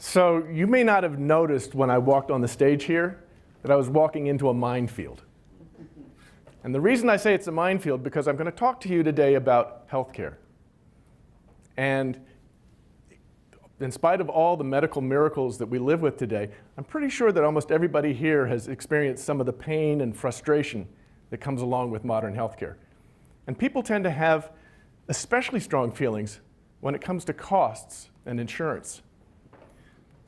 So you may not have noticed when I walked on the stage here that I was walking into a minefield. And the reason I say it's a minefield because I'm going to talk to you today about healthcare. And in spite of all the medical miracles that we live with today, I'm pretty sure that almost everybody here has experienced some of the pain and frustration that comes along with modern healthcare. And people tend to have especially strong feelings when it comes to costs and insurance.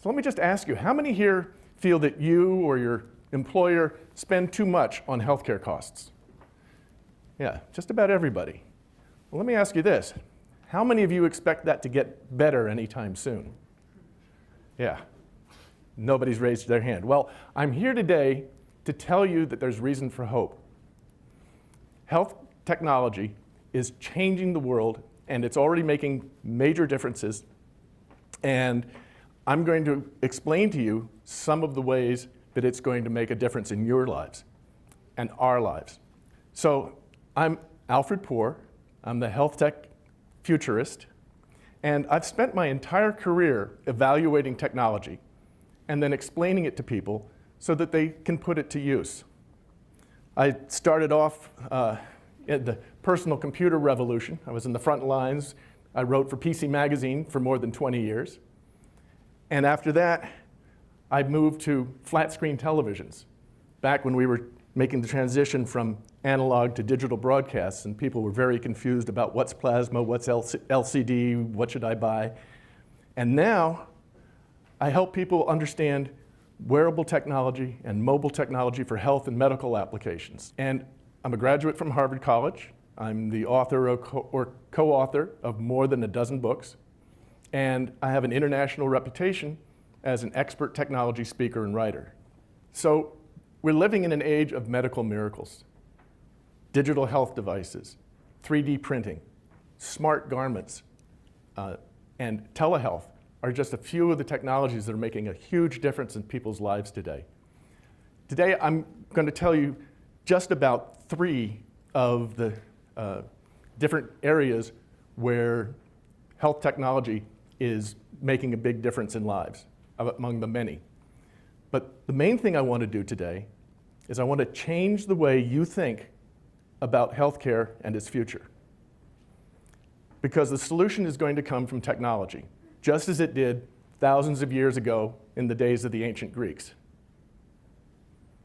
So let me just ask you, how many here feel that you or your employer spend too much on healthcare costs? Yeah, just about everybody. Well, let me ask you this. How many of you expect that to get better anytime soon? Yeah, nobody's raised their hand. Well, I'm here today to tell you that there's reason for hope. Health technology is changing the world, and it's already making major differences. And I'm going to explain to you some of the ways that it's going to make a difference in your lives and our lives. So I'm Alfred Poor. I'm the health tech futurist. And I've spent my entire career evaluating technology and then explaining it to people so that they can put it to use. I started off in the personal computer revolution. I was in the front lines. I wrote for PC Magazine for more than 20 years. And after that, I moved to flat screen televisions, back when we were making the transition from analog to digital broadcasts, and people were very confused about what's plasma, what's LCD, what should I buy. And now, I help people understand wearable technology and mobile technology for health and medical applications. And I'm a graduate from Harvard College. I'm the author or co-author of more than a dozen books. And I have an international reputation as an expert technology speaker and writer. So we're living in an age of medical miracles. Digital health devices, 3D printing, smart garments, and telehealth are just a few of the technologies that are making a huge difference in people's lives today. Today, I'm going to tell you just about 3 of the different areas where health technology is making a big difference in lives, among the many. But the main thing I want to do today is I want to change the way you think about healthcare and its future. Because the solution is going to come from technology, just as it did thousands of years ago in the days of the ancient Greeks.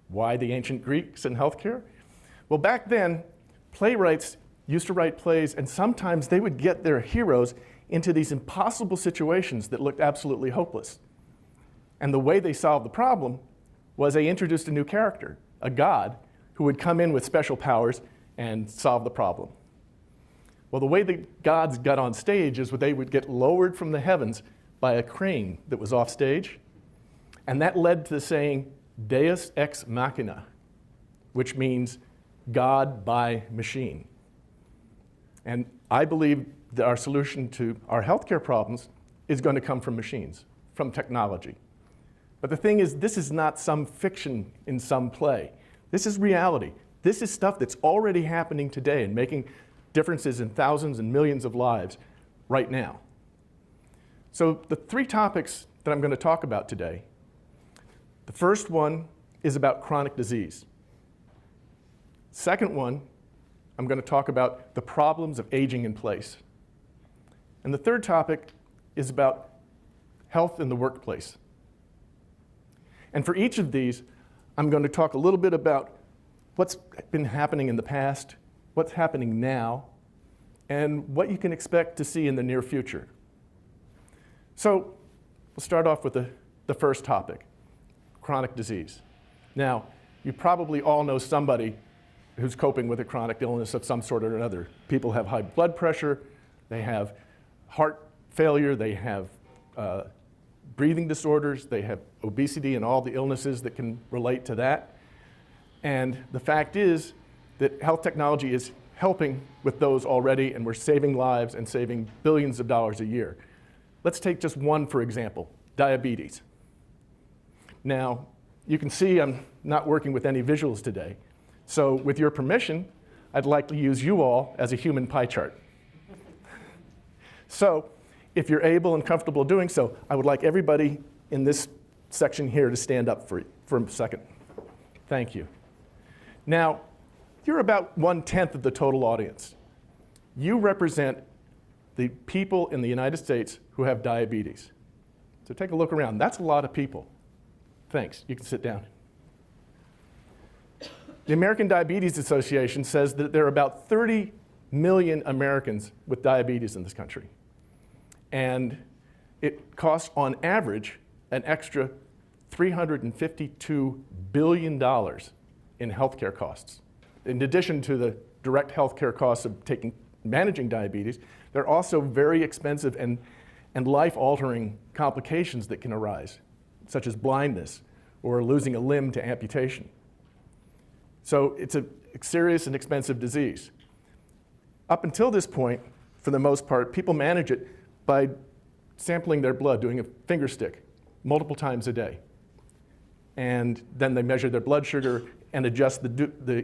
Why the ancient Greeks and healthcare? Well, back then, playwrights used to write plays, and sometimes they would get their heroes into these impossible situations that looked absolutely hopeless. And the way they solved the problem was they introduced a new character, a god, who would come in with special powers and solve the problem. Well, the way the gods got on stage is they would get lowered from the heavens by a crane that was off stage, and that led to the saying, Deus ex machina, which means God by machine. And I believe that our solution to our healthcare problems is going to come from machines, from technology. But the thing is, this is not some fiction in some play. This is reality. This is stuff that's already happening today and making differences in thousands and millions of lives right now. So the 3 topics that I'm going to talk about today, the first one is about chronic disease. Second one, I'm going to talk about the problems of aging in place. And the third topic is about health in the workplace. And for each of these, I'm going to talk a little bit about what's been happening in the past, what's happening now, and what you can expect to see in the near future. So we'll start off with the first topic, chronic disease. Now, you probably all know somebody who's coping with a chronic illness of some sort or another. People have high blood pressure, they have heart failure, they have breathing disorders, they have obesity and all the illnesses that can relate to that. And the fact is that health technology is helping with those already, and we're saving lives and saving billions of dollars a year. Let's take just one, for example, diabetes. Now, you can see I'm not working with any visuals today. So with your permission, I'd like to use you all as a human pie chart. So if you're able and comfortable doing so, I would like everybody in this section here to stand up for a second. Thank you. Now, you're about 1/10 of the total audience. You represent the people in the United States who have diabetes. So take a look around. That's a lot of people. Thanks. You can sit down. The American Diabetes Association says that there are about 30 million Americans with diabetes in this country. And it costs, on average, an extra $352 billion in healthcare costs. In addition to the direct healthcare costs of managing diabetes, there are also very expensive and life-altering complications that can arise, such as blindness or losing a limb to amputation. So it's a serious and expensive disease. Up until this point, for the most part, people manage it by sampling their blood, doing a finger stick multiple times a day. And then they measure their blood sugar and adjust the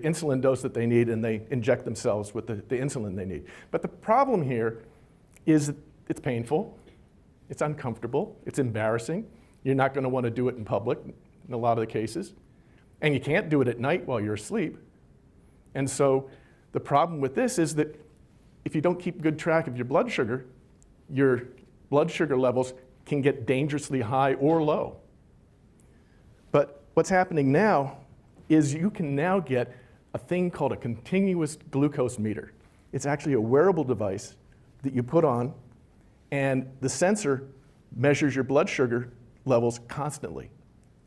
insulin dose that they need, and they inject themselves with the insulin they need. But the problem here is it's painful, it's uncomfortable, it's embarrassing. You're not going to want to do it in public in a lot of the cases. And you can't do it at night while you're asleep. And so the problem with this is that if you don't keep good track of your blood sugar levels can get dangerously high or low. But what's happening now is you can now get a thing called a continuous glucose meter. It's actually a wearable device that you put on, and the sensor measures your blood sugar levels constantly.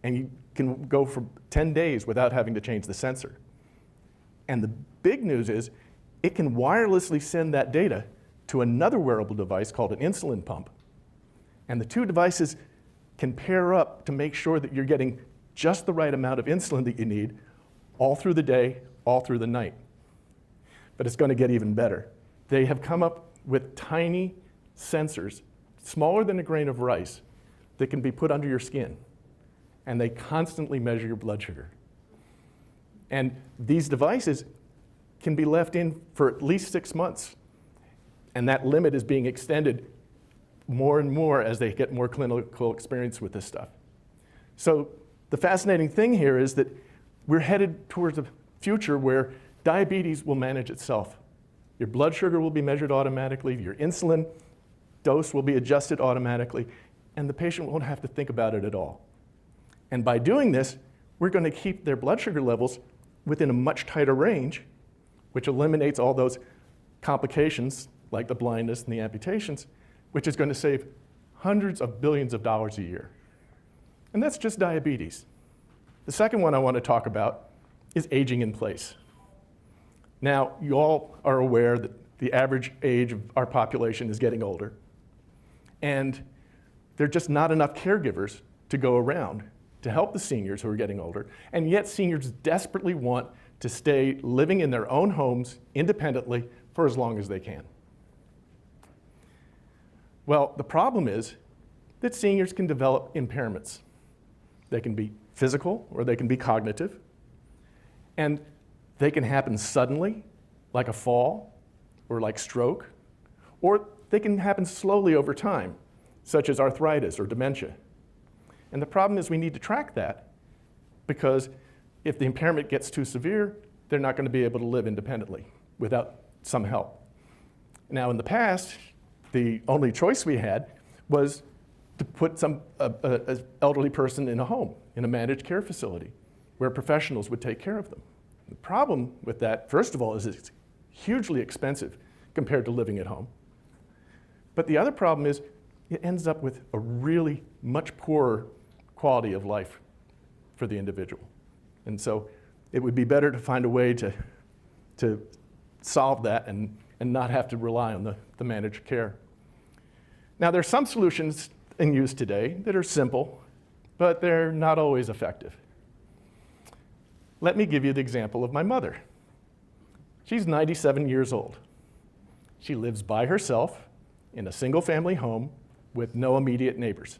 And you can go for 10 days without having to change the sensor. And the big news is it can wirelessly send that data to another wearable device called an insulin pump. And the two devices can pair up to make sure that you're getting just the right amount of insulin that you need all through the day, all through the night. But it's going to get even better. They have come up with tiny sensors, smaller than a grain of rice, that can be put under your skin. And they constantly measure your blood sugar. And these devices can be left in for at least 6 months. And that limit is being extended more and more as they get more clinical experience with this stuff. So the fascinating thing here is that we're headed towards a future where diabetes will manage itself. Your blood sugar will be measured automatically, your insulin dose will be adjusted automatically, and the patient won't have to think about it at all. And by doing this, we're going to keep their blood sugar levels within a much tighter range, which eliminates all those complications like the blindness and the amputations, which is going to save hundreds of billions of dollars a year. And that's just diabetes. The second one I want to talk about is aging in place. Now, you all are aware that the average age of our population is getting older. And there are just not enough caregivers to go around to help the seniors who are getting older. And yet seniors desperately want to stay living in their own homes independently for as long as they can. Well, the problem is that seniors can develop impairments. They can be physical or they can be cognitive. And they can happen suddenly, like a fall or like stroke, or they can happen slowly over time, such as arthritis or dementia. And the problem is we need to track that, because if the impairment gets too severe, they're not going to be able to live independently without some help. Now, in the past, the only choice we had was to put an elderly person in a home, in a managed care facility, where professionals would take care of them. The problem with that, first of all, is it's hugely expensive compared to living at home. But the other problem is it ends up with a really much poorer quality of life for the individual. And so it would be better to find a way to solve that and not have to rely on the managed care. Now, there are some solutions in use today that are simple, but they're not always effective. Let me give you the example of my mother. She's 97 years old. She lives by herself in a single-family home with no immediate neighbors.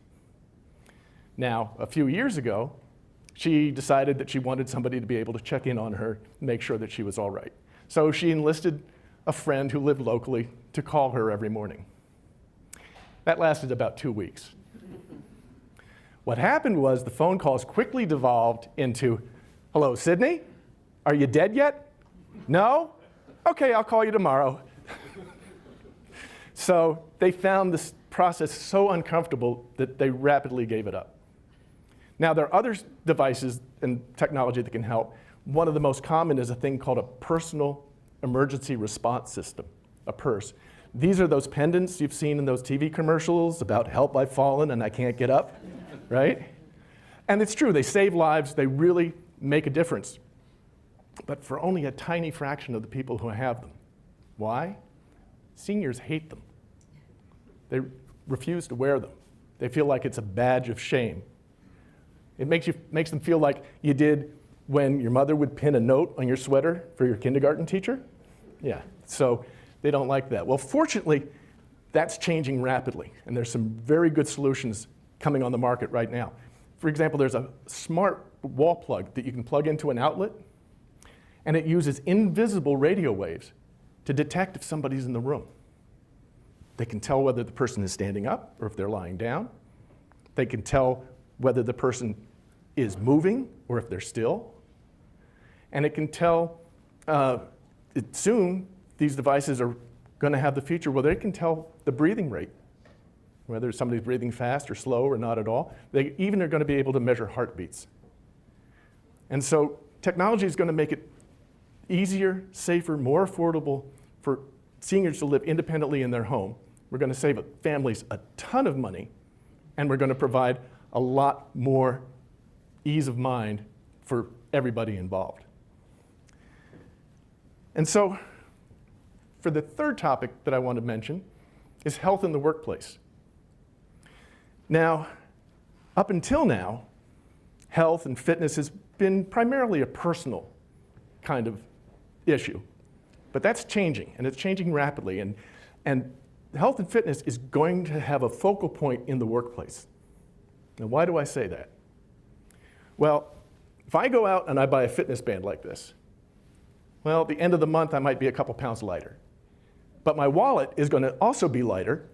Now, a few years ago, she decided that she wanted somebody to be able to check in on her and make sure that she was all right. So she enlisted a friend who lived locally to call her every morning. That lasted about 2 weeks. What happened was the phone calls quickly devolved into, hello, Sydney? Are you dead yet? No? Okay, I'll call you tomorrow. So they found this process so uncomfortable that they rapidly gave it up. Now, there are other devices and technology that can help. One of the most common is a thing called a personal emergency response system, a PERS. These are those pendants you've seen in those TV commercials about help, I've fallen and I can't get up, right? And it's true, they save lives, they really make a difference, but for only a tiny fraction of the people who have them. Why? Seniors hate them. They refuse to wear them. They feel like it's a badge of shame. It makes them feel like you did when your mother would pin a note on your sweater for your kindergarten teacher. Yeah, so they don't like that. Well, fortunately, that's changing rapidly, and there's some very good solutions coming on the market right now. For example, there's a smart wall plug that you can plug into an outlet, and it uses invisible radio waves to detect if somebody's in the room. They can tell whether the person is standing up or if they're lying down. They can tell whether the person is moving or if they're still. And it can tell, soon these devices are going to have the feature where they can tell the breathing rate, whether somebody's breathing fast or slow or not at all. They even are going to be able to measure heartbeats. And so technology is going to make it easier, safer, more affordable for seniors to live independently in their home. We're going to save families a ton of money, and we're going to provide a lot more ease of mind for everybody involved. And so, for the third topic that I want to mention is health in the workplace. Now, up until now, health and fitness has been primarily a personal kind of issue. But that's changing, and it's changing rapidly. And health and fitness is going to have a focal point in the workplace. Now, why do I say that? Well, if I go out and I buy a fitness band like this, well, at the end of the month, I might be a couple pounds lighter. But my wallet is going to also be lighter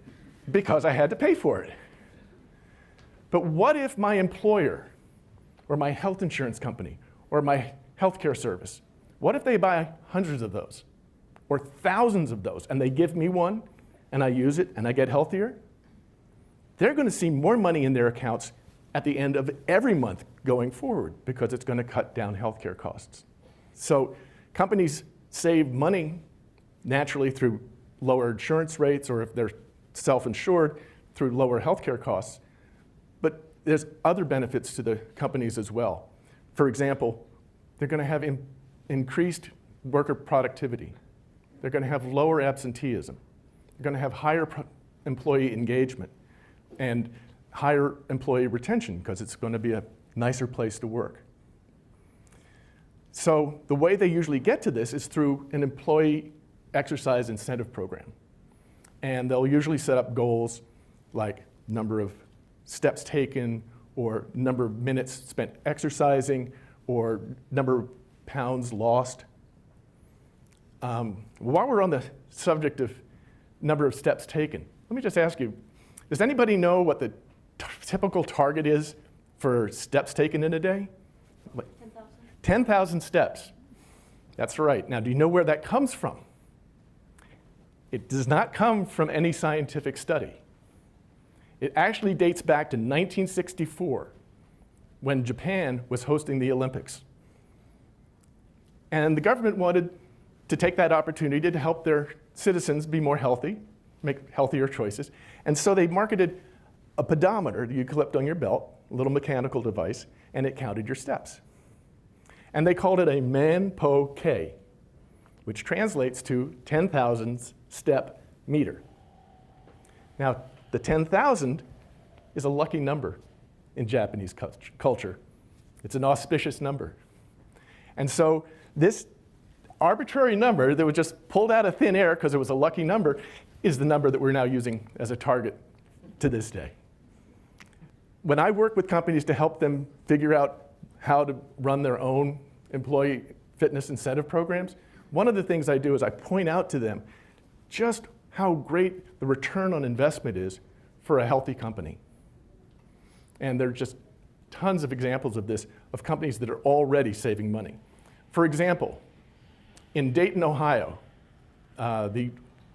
because I had to pay for it. But what if my employer, or my health insurance company, or my healthcare service, what if they buy hundreds of those, or thousands of those, and they give me one, and I use it, and I get healthier? They're going to see more money in their accounts at the end of every month going forward because it's going to cut down healthcare costs. So companies save money naturally through lower insurance rates, or if they're self-insured, through lower healthcare costs. But there's other benefits to the companies as well. For example, they're going to have increased worker productivity. They're going to have lower absenteeism. They're going to have higher employee engagement and higher employee retention because it's going to be a nicer place to work. So the way they usually get to this is through an employee exercise incentive program. And they'll usually set up goals like number of steps taken, or number of minutes spent exercising, or number of pounds lost. While we're on the subject of number of steps taken, let me just ask you, does anybody know what the typical target is for steps taken in a day? 10,000. 10,000 steps. That's right. Now, do you know where that comes from? It does not come from any scientific study. It actually dates back to 1964, when Japan was hosting the Olympics. And the government wanted to take that opportunity to help their citizens be more healthy, make healthier choices. And so they marketed a pedometer that you clipped on your belt, a little mechanical device, and it counted your steps. And they called it a man-po-K, which translates to 10,000 step meter. Now, the 10,000 is a lucky number in Japanese culture. It's an auspicious number. And so this arbitrary number that was just pulled out of thin air because it was a lucky number is the number that we're now using as a target to this day. When I work with companies to help them figure out how to run their own employee fitness incentive programs, one of the things I do is I point out to them just how great the return on investment is for a healthy company. And there are just tons of examples of this, of companies that are already saving money. For example, in Dayton, Ohio, the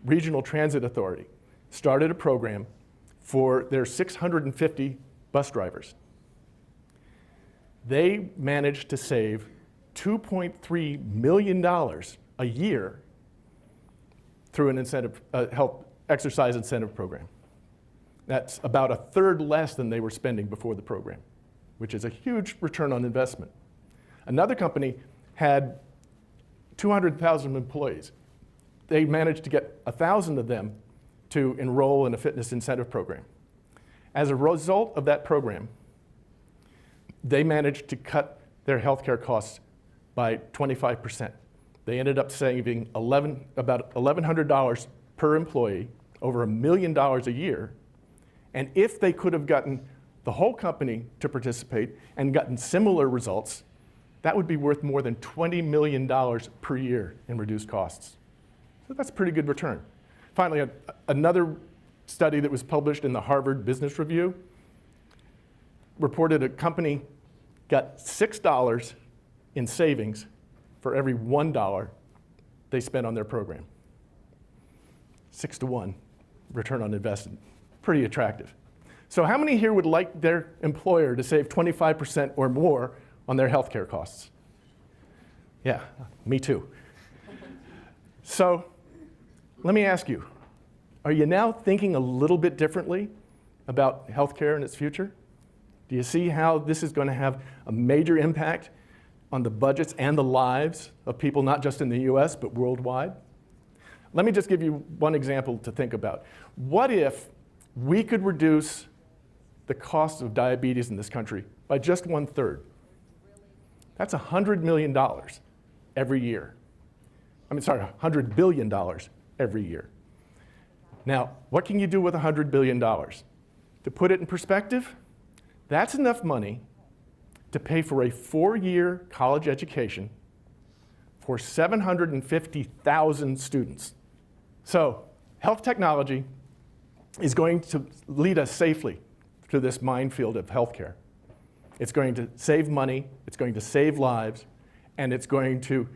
Regional Transit Authority started a program for their 650 bus drivers. They managed to save $2.3 million a year through an incentive, health exercise incentive program. That's about a third less than they were spending before the program, which is a huge return on investment. Another company had 200,000 employees. They managed to get 1,000 of them to enroll in a fitness incentive program. As a result of that program, they managed to cut their healthcare costs by 25%. They ended up saving about $1,100 per employee, over $1 million a year. And if they could have gotten the whole company to participate and gotten similar results, that would be worth more than $20 million per year in reduced costs. So that's a pretty good return. Finally, another study that was published in the Harvard Business Review reported a company got $6 in savings for every $1 they spent on their program. 6 to 1 return on investment. Pretty attractive. So how many here would like their employer to save 25% or more on their healthcare costs? Yeah, me too. So let me ask you, are you now thinking a little bit differently about healthcare and its future? Do you see how this is going to have a major impact on the budgets and the lives of people, not just in the US, but worldwide? Let me just give you one example to think about. What if we could reduce the cost of diabetes in this country by just 1/3? That's $100 million every year. I mean, sorry, $100 billion every year. Now, what can you do with $100 billion? To put it in perspective, that's enough money to pay for a 4-year college education for 750,000 students. So, health technology is going to lead us safely through this minefield of healthcare. It's going to save money, it's going to save lives, and it's going to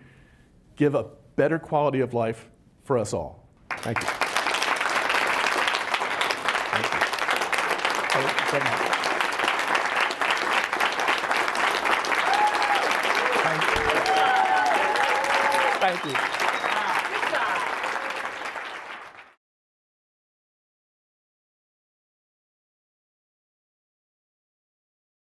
give a better quality of life for us all. Thank you. Thank you. Thank you.